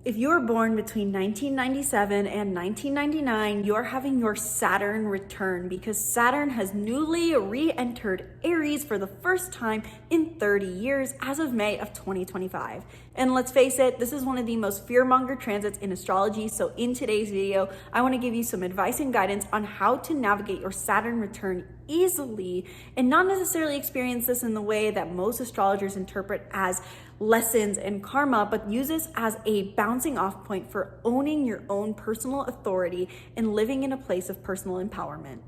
If you were born between 1997 and 1999, you're having your Saturn return because Saturn has newly re-entered Aries for the first time in 30 years as of May of 2025. And let's face it, this is one of the most fear-monger transits in astrology. So in today's video, I want to give you some advice and guidance on how to navigate your Saturn return easily and not necessarily experience this in the way that most astrologers interpret as lessons and karma, but use this as a bouncing off point for owning your own personal authority and living in a place of personal empowerment.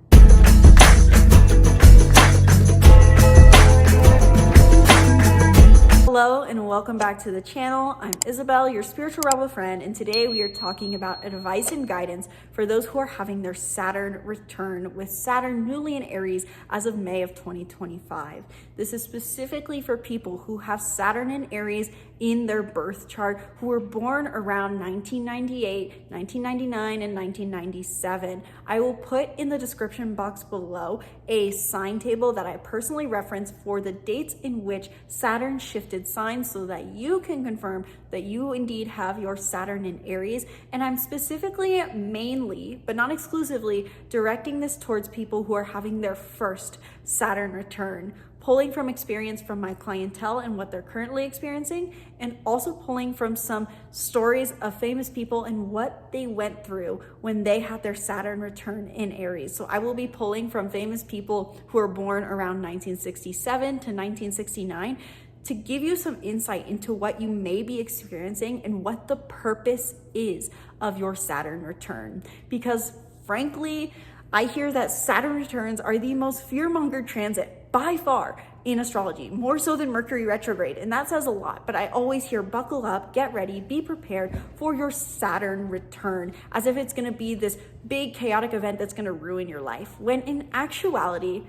Hello and welcome back to the channel. I'm Isabel, your spiritual rebel friend, and today we are talking about advice and guidance for those who are having their Saturn return, with Saturn newly in Aries as of May of 2025. This is specifically for people who have Saturn in Aries in their birth chart, who were born around 1998, 1999, and 1997. I will put in the description box below a sign table that I personally reference for the dates in which Saturn shifted signs so that you can confirm that you indeed have your Saturn in Aries. And I'm specifically, mainly, but not exclusively, directing this towards people who are having their first Saturn return, pulling from experience from my clientele and what they're currently experiencing, and also pulling from some stories of famous people and what they went through when they had their Saturn return in Aries. So I will be pulling from famous people who were born around 1967 to 1969 to give you some insight into what you may be experiencing and what the purpose is of your Saturn return. Because frankly, I hear that Saturn returns are the most fear-monger transit by far in astrology, more so than Mercury retrograde. And that says a lot, but I always hear buckle up, get ready, be prepared for your Saturn return, as if it's gonna be this big chaotic event that's gonna ruin your life. When in actuality,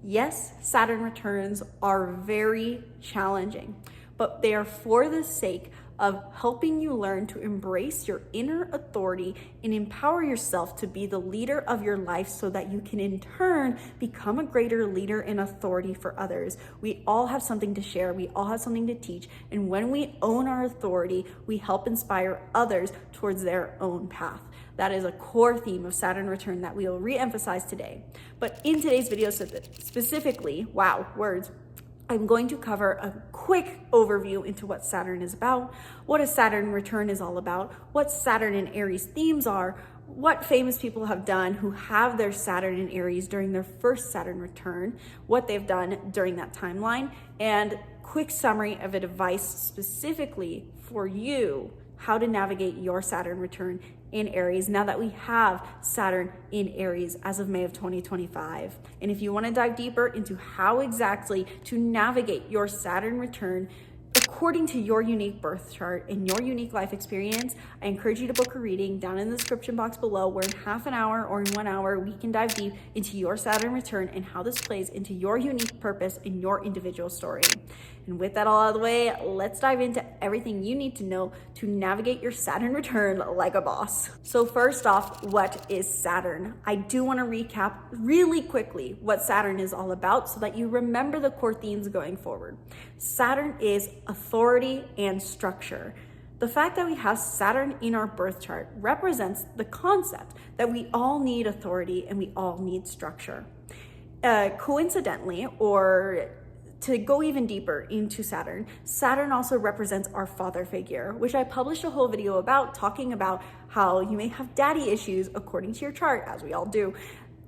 yes, Saturn returns are very challenging, but they are for the sake of helping you learn to embrace your inner authority and empower yourself to be the leader of your life so that you can in turn become a greater leader and authority for others. We all have something to share, we all have something to teach, and when we own our authority, we help inspire others towards their own path. That is a core theme of Saturn return that we will re-emphasize today. But in today's video specifically, wow, words, I'm going to cover a quick overview into what Saturn is about, what a Saturn return is all about, what Saturn and Aries themes are, what famous people have done who have their Saturn in Aries during their first Saturn return, what they've done during that timeline, and quick summary of advice specifically for you, how to navigate your Saturn return in Aries now that we have Saturn in Aries as of May of 2025. And if you want to dive deeper into how exactly to navigate your Saturn return according to your unique birth chart and your unique life experience, I encourage you to book a reading down in the description box below, where in half an hour or in 1 hour, we can dive deep into your Saturn return and how this plays into your unique purpose and your individual story. And with that all out of the way, let's dive into everything you need to know to navigate your Saturn return like a boss. So first off, what is Saturn? I do want to recap really quickly what Saturn is all about so that you remember the core themes going forward. Saturn is authority and structure. The fact that we have Saturn in our birth chart represents the concept that we all need authority and we all need structure. Coincidentally, or to go even deeper into Saturn, Saturn also represents our father figure, which I published a whole video about, talking about how you may have daddy issues according to your chart, as we all do,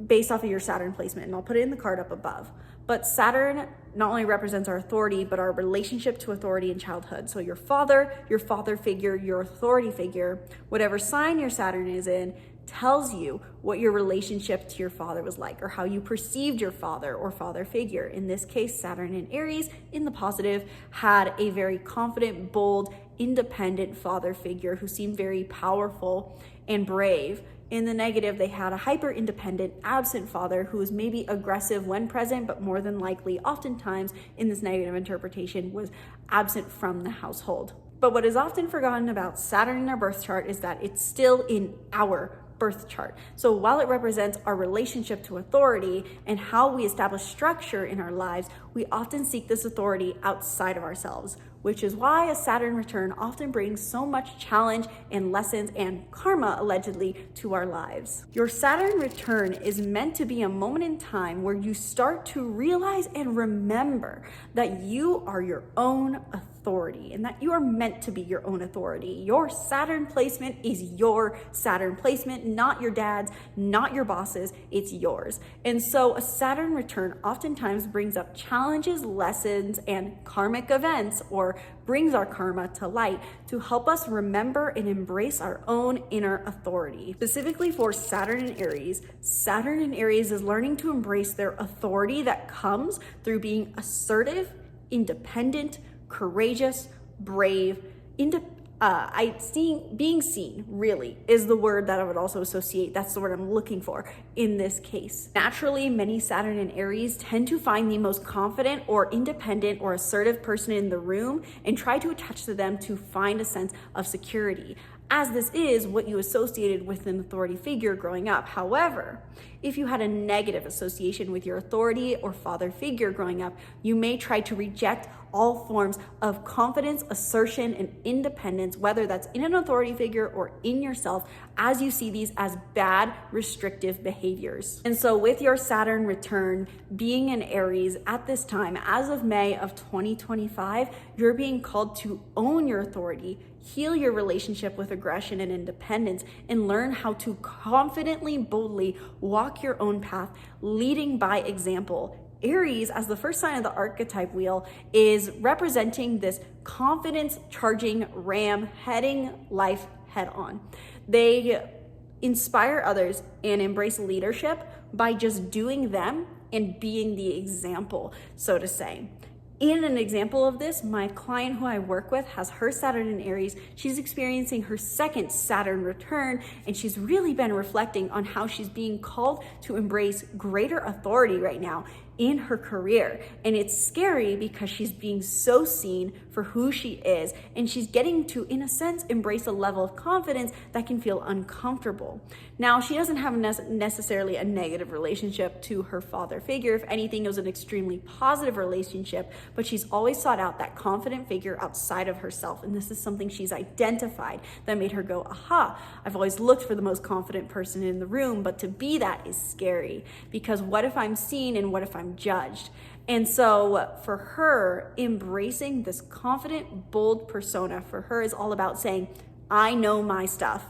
based off of your Saturn placement, and I'll put it in the card up above. But Saturn not only represents our authority, but our relationship to authority in childhood. So your father figure, your authority figure, whatever sign your Saturn is in, tells you what your relationship to your father was like, or how you perceived your father or father figure. In this case, Saturn in Aries, in the positive, had a very confident, bold, independent father figure who seemed very powerful and brave. In the negative, they had a hyper-independent, absent father who was maybe aggressive when present, but more than likely, oftentimes in this negative interpretation, was absent from the household. But what is often forgotten about Saturn in our birth chart is that it's still in our birth chart. So while it represents our relationship to authority and how we establish structure in our lives, we often seek this authority outside of ourselves. which is why a Saturn return often brings so much challenge and lessons and karma, allegedly, to our lives. Your Saturn return is meant to be a moment in time where you start to realize and remember that you are your own authority and that you are meant to be your own authority. Your Saturn placement is your Saturn placement, not your dad's, not your boss's, it's yours. And so a Saturn return oftentimes brings up challenges, lessons, and karmic events, or brings our karma to light to help us remember and embrace our own inner authority. Specifically for Saturn and Aries is learning to embrace their authority that comes through being assertive, independent, courageous, brave, being seen really is the word that I would also associate. That's the word I'm looking for in this case. Naturally, many Saturn and Aries tend to find the most confident or independent or assertive person in the room and try to attach to them to find a sense of security, as this is what you associated with an authority figure growing up. However, if you had a negative association with your authority or father figure growing up, you may try to reject all forms of confidence, assertion, and independence, whether that's in an authority figure or in yourself, as you see these as bad, restrictive behaviors. And so with your Saturn return being in Aries at this time, as of May of 2025, you're being called to own your authority, heal your relationship with aggression and independence, and learn how to confidently, boldly walk your own path, leading by example. Aries, as the first sign of the archetype wheel, is representing this confidence charging ram heading life head on. They inspire others and embrace leadership by just doing them and being the example, so to say. In an example of this, my client who I work with has her Saturn in Aries. She's experiencing her second Saturn return, and she's really been reflecting on how she's being called to embrace greater authority right now in her career. And it's scary because she's being so seen for who she is, and she's getting to, in a sense, embrace a level of confidence that can feel uncomfortable. Now, she doesn't have necessarily a negative relationship to her father figure. If anything, it was an extremely positive relationship, but she's always sought out that confident figure outside of herself. And this is something she's identified that made her go, aha, I've always looked for the most confident person in the room, but to be that is scary, because what if I'm seen and what if I'm judged? And so for her, embracing this confident, bold persona for her is all about saying, I know my stuff.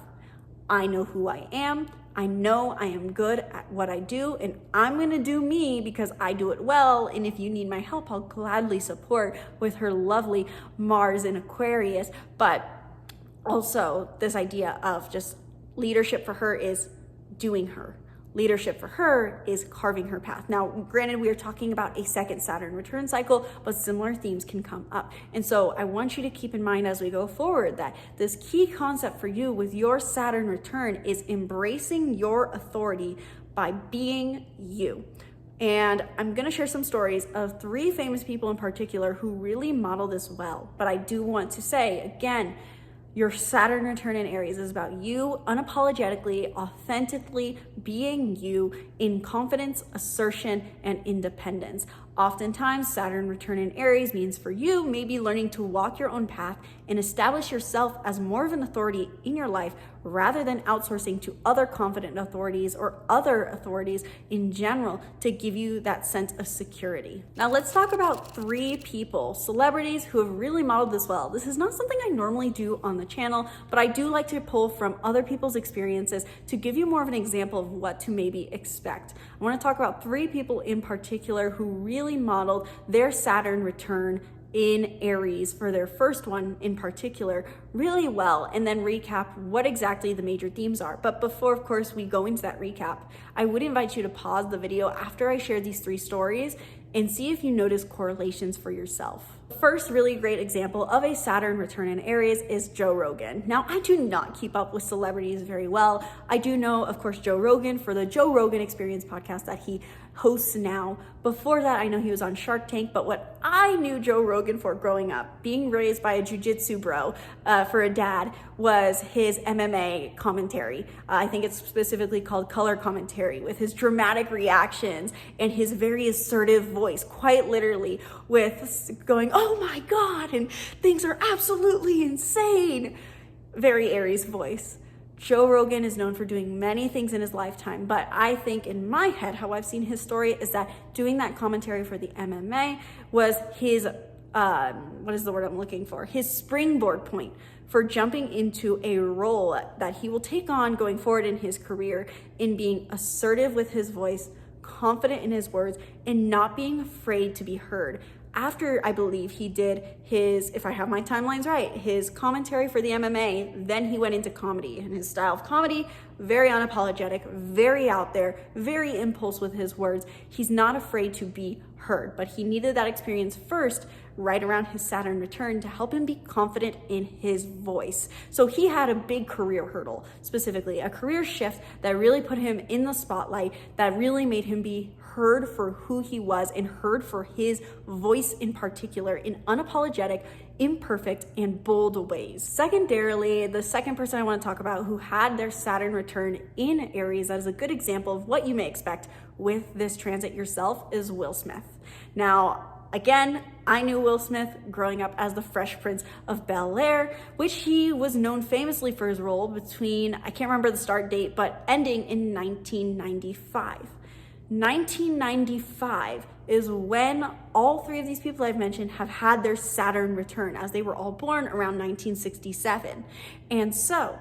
I know who I am. I know I am good at what I do, and I'm going to do me because I do it well. And if you need my help, I'll gladly support, with her lovely Mars in Aquarius. But also this idea of just leadership for her is doing her. Leadership for her is carving her path. Now, granted, we are talking about a second Saturn return cycle, but similar themes can come up. And so I want you to keep in mind as we go forward that this key concept for you with your Saturn return is embracing your authority by being you. And I'm gonna share some stories of 3 famous people in particular who really model this well. But I do want to say, again, your Saturn return in Aries is about you unapologetically, authentically being you in confidence, assertion, and independence. Oftentimes, Saturn return in Aries means for you maybe learning to walk your own path and establish yourself as more of an authority in your life rather than outsourcing to other confident authorities or other authorities in general to give you that sense of security. Now let's talk about 3 people, celebrities who have really modeled this well. This is not something I normally do on the channel, but I do like to pull from other people's experiences to give you more of an example of what to maybe expect. I want to talk about 3 people in particular who really modeled their Saturn return in Aries for their first one in particular really well, and then recap what exactly the major themes are. But before, of course, we go into that recap, I would invite you to pause the video after I share these 3 stories and see if you notice correlations for yourself. The first really great example of a Saturn return in Aries is Joe Rogan. Now, I do not keep up with celebrities very well. I do know, of course, Joe Rogan for the Joe Rogan Experience podcast that he hosts now. Before that, I know he was on Shark Tank, but what I knew Joe Rogan for growing up, being raised by a jujitsu bro for a dad, was his MMA commentary. I think it's specifically called color commentary, with his dramatic reactions and his very assertive voice, quite literally, with going, "Oh my God," and "things are absolutely insane." Very Aries voice. Joe Rogan is known for doing many things in his lifetime, but I think in my head, how I've seen his story is that doing that commentary for the MMA was his, what is the word I'm looking for? His springboard point for jumping into a role that he will take on going forward in his career, in being assertive with his voice, confident in his words, and not being afraid to be heard. After, I believe, he did his, if I have my timelines right, his commentary for the MMA, then he went into comedy. And his style of comedy, very unapologetic, very out there, very impulse with his words. He's not afraid to be heard, but he needed that experience first, right around his Saturn return, to help him be confident in his voice. So he had a big career hurdle, specifically a career shift that really put him in the spotlight, that really made him be heard for who he was and heard for his voice in particular, in unapologetic, imperfect, and bold ways. Secondarily, the second person I want to talk about who had their Saturn return in Aries, that is a good example of what you may expect with this transit yourself, is Will Smith. Now, again, I knew Will Smith growing up as the Fresh Prince of Bel-Air, which he was known famously for his role between, I can't remember the start date, but ending in 1995. 1995 is when all three of these people I've mentioned have had their Saturn return, as they were all born around 1967. And so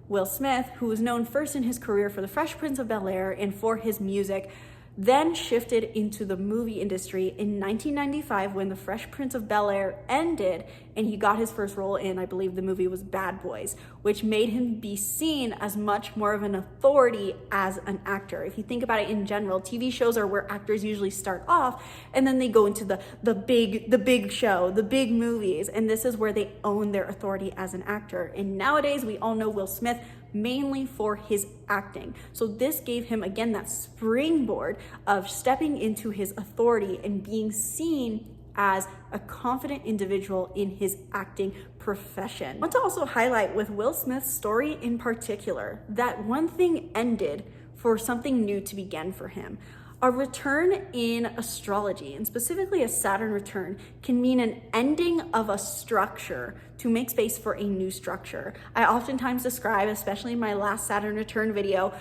Will Smith, who was known first in his career for the Fresh Prince of Bel-Air and for his music, then shifted into the movie industry in 1995 when the Fresh Prince of Bel-Air ended, and he got his first role in, I believe the movie was Bad Boys, which made him be seen as much more of an authority as an actor. If you think about it in general, TV shows are where actors usually start off and then they go into the big show, the big movies, and this is where they own their authority as an actor. And nowadays we all know Will Smith mainly for his acting. So this gave him, again, that springboard of stepping into his authority and being seen as a confident individual in his acting profession. I want to also highlight with Will Smith's story in particular that one thing ended for something new to begin for him. A return in astrology, and specifically a Saturn return, can mean an ending of a structure to make space for a new structure. I oftentimes describe, especially in my last Saturn return video,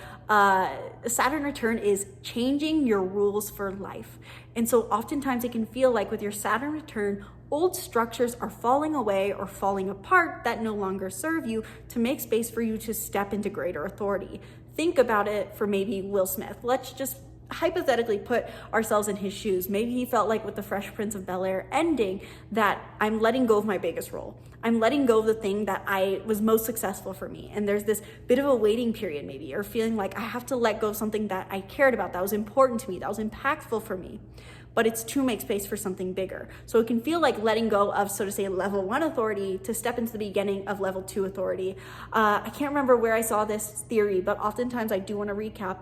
Saturn return is changing your rules for life. And so oftentimes it can feel like with your Saturn return, old structures are falling away or falling apart that no longer serve you, to make space for you to step into greater authority. Think about it for maybe Will Smith. Let's just hypothetically put ourselves in his shoes. Maybe he felt like with the Fresh Prince of Bel-Air ending that I'm letting go of my biggest role. I'm letting go of the thing that I was most successful for me. And there's this bit of a waiting period maybe, or feeling like I have to let go of something that I cared about, that was important to me, that was impactful for me. But it's to make space for something bigger. So it can feel like letting go of, so to say, level 1 authority to step into the beginning of level 2 authority. I can't remember where I saw this theory, but oftentimes I do want to recap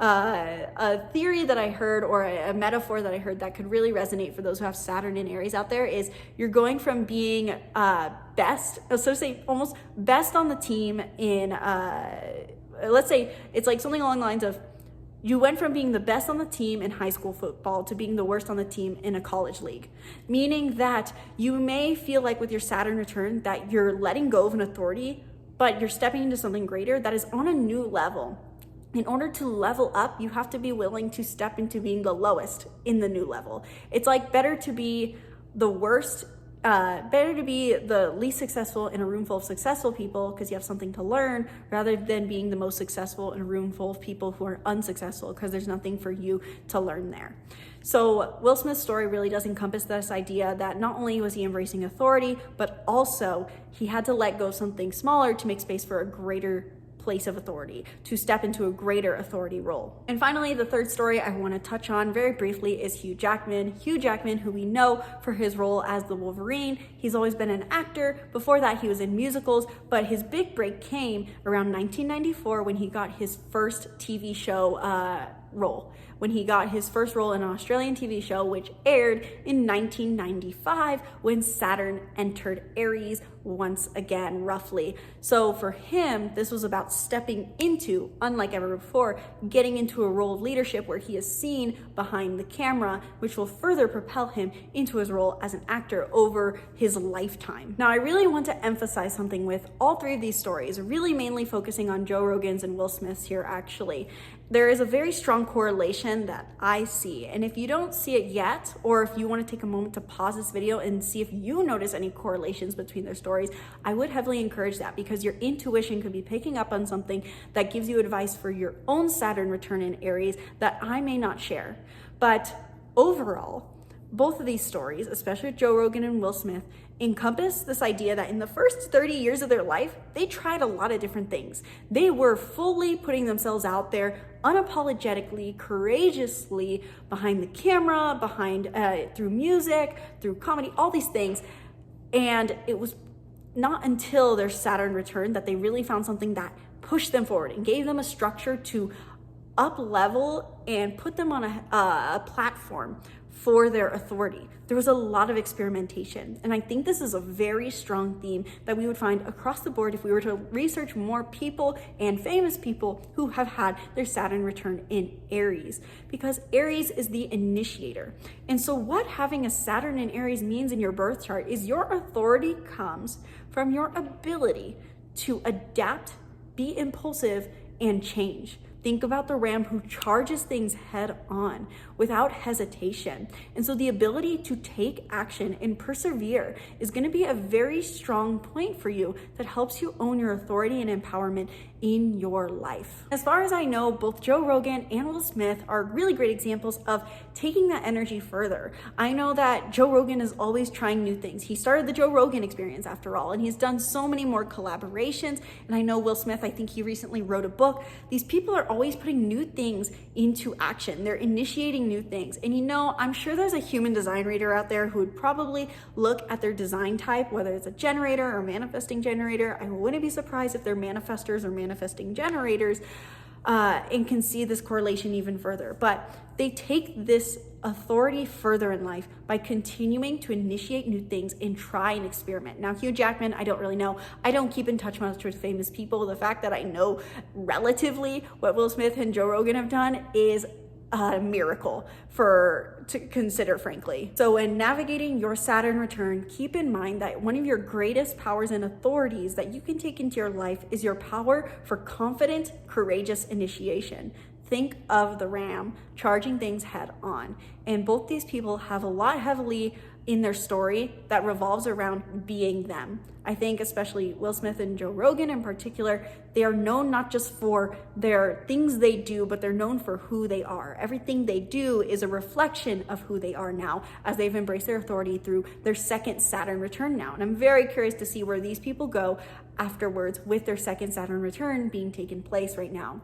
a theory that I heard, or a metaphor that I heard that could really resonate for those who have Saturn in Aries out there, is you're going from being best, so say almost best on the team in, let's say it's like something along the lines of, you went from being the best on the team in high school football to being the worst on the team in a college league. Meaning that you may feel like with your Saturn return that you're letting go of an authority, but you're stepping into something greater that is on a new level. In order to level up, you have to be willing to step into being the lowest in the new level. It's like better to be the worst, better to be the least successful in a room full of successful people because you have something to learn, rather than being the most successful in a room full of people who are unsuccessful because there's nothing for you to learn there. So Will Smith's story really does encompass this idea that not only was he embracing authority, but also he had to let go of something smaller to make space for a greater place of authority, to step into a greater authority role. And finally, the third story I want to touch on very briefly is Hugh Jackman. Hugh Jackman, who we know for his role as the Wolverine. He's always been an actor. Before that, he was in musicals, but his big break came around 1994 when he got his first TV show role, when he got his first role in an Australian TV show, which aired in 1995 when Saturn entered Aries once again, roughly. So for him, this was about stepping into, unlike ever before, getting into a role of leadership where he is seen behind the camera, which will further propel him into his role as an actor over his lifetime. Now, I really want to emphasize something with all three of these stories, really mainly focusing on Joe Rogan's and Will Smith's here actually. There is a very strong correlation that I see. And if you don't see it yet, or if you want to take a moment to pause this video and see if you notice any correlations between their stories, I would heavily encourage that, because your intuition could be picking up on something that gives you advice for your own Saturn return in Aries that I may not share. But overall, both of these stories, especially with Joe Rogan and Will Smith, encompass this idea that in the first 30 years of their life, they tried a lot of different things. They were fully putting themselves out there, unapologetically, courageously, behind the camera, through music, through comedy, all these things. And it was not until their Saturn return that they really found something that pushed them forward and gave them a structure to up level and put them on a platform for their authority. There was a lot of experimentation. And I think this is a very strong theme that we would find across the board if we were to research more people and famous people who have had their Saturn return in Aries, because Aries is the initiator. And so what having a Saturn in Aries means in your birth chart is your authority comes from your ability to adapt, be impulsive, and change. Think about the ram who charges things head on without hesitation. And so the ability to take action and persevere is going to be a very strong point for you that helps you own your authority and empowerment in your life. As far as I know, both Joe Rogan and Will Smith are really great examples of taking that energy further. I know that Joe Rogan is always trying new things. He started the Joe Rogan Experience after all, and he's done so many more collaborations. And I know Will Smith, I think he recently wrote a book. These people are always putting new things into action. They're initiating new things. And you know, I'm sure there's a human design reader out there who would probably look at their design type, whether it's a generator or manifesting generator. I wouldn't be surprised if they're manifestors or manifesting generators, and can see this correlation even further. But they take this authority further in life by continuing to initiate new things and try and experiment. Now, Hugh Jackman, I don't really know. I don't keep in touch much with famous people. The fact that I know relatively what Will Smith and Joe Rogan have done is a miracle to consider, frankly. So when navigating your Saturn return, keep in mind that one of your greatest powers and authorities that you can take into your life is your power for confident, courageous initiation. Think of the ram charging things head on. And both these people have a lot heavily in their story that revolves around being them. I think especially Will Smith and Joe Rogan in particular, they are known not just for their things they do, but they're known for who they are. Everything they do is a reflection of who they are now, as they've embraced their authority through their second Saturn return now. And I'm very curious to see where these people go afterwards with their second Saturn return being taken place right now.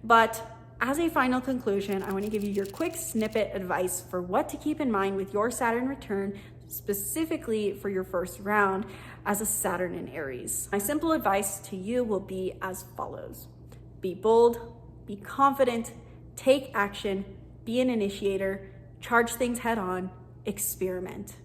But as a final conclusion, I want to give you your quick snippet advice for what to keep in mind with your Saturn return, specifically for your first round as a Saturn in Aries. My simple advice to you will be as follows. Be bold, be confident, take action, be an initiator, charge things head on, experiment.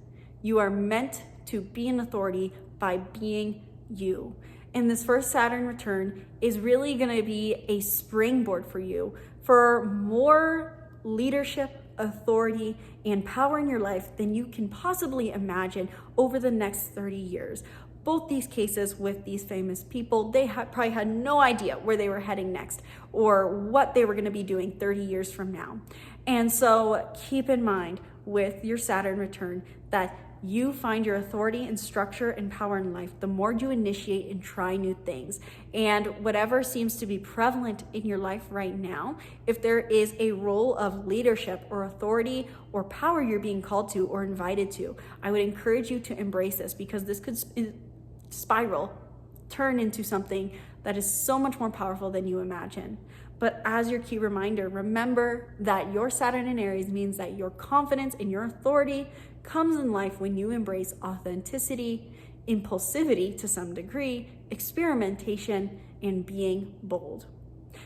You are meant to be an authority by being you. And this first Saturn return is really going to be a springboard for you for more leadership, authority, and power in your life than you can possibly imagine over the next 30 years. Both these cases with these famous people, they probably had no idea where they were heading next or what they were going to be doing 30 years from now. And so keep in mind with your Saturn return that you find your authority and structure and power in life the more you initiate and try new things. And whatever seems to be prevalent in your life right now, if there is a role of leadership or authority or power you're being called to or invited to, I would encourage you to embrace this, because this could spiral, turn into something that is so much more powerful than you imagine. But as your key reminder, remember that your Saturn in Aries means that your confidence and your authority comes in life when you embrace authenticity, impulsivity to some degree, experimentation, and being bold.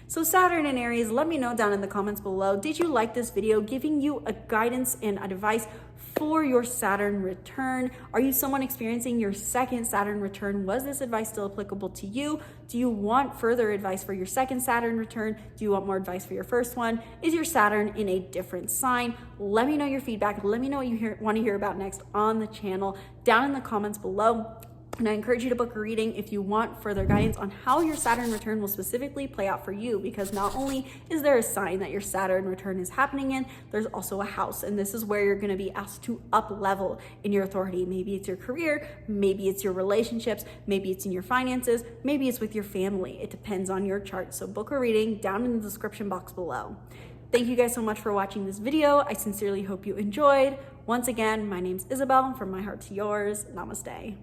So Saturn and Aries, let me know down in the comments below, did you like this video giving you a guidance and advice for your Saturn return? Are you someone experiencing your second Saturn return? Was this advice still applicable to you? Do you want further advice for your second Saturn return? Do you want more advice for your first one? Is your Saturn in a different sign? Let me know your feedback. Let me know what you want to hear about next on the channel down in the comments below. And I encourage you to book a reading if you want further guidance on how your Saturn return will specifically play out for you, because not only is there a sign that your Saturn return is happening in, there's also a house, and this is where you're going to be asked to up level in your authority. Maybe it's your career, maybe it's your relationships, maybe it's in your finances, maybe it's with your family. It depends on your chart. So book a reading down in the description box below. Thank you guys so much for watching this video. I sincerely hope you enjoyed. Once again, my name's Isabel. From my heart to yours, namaste.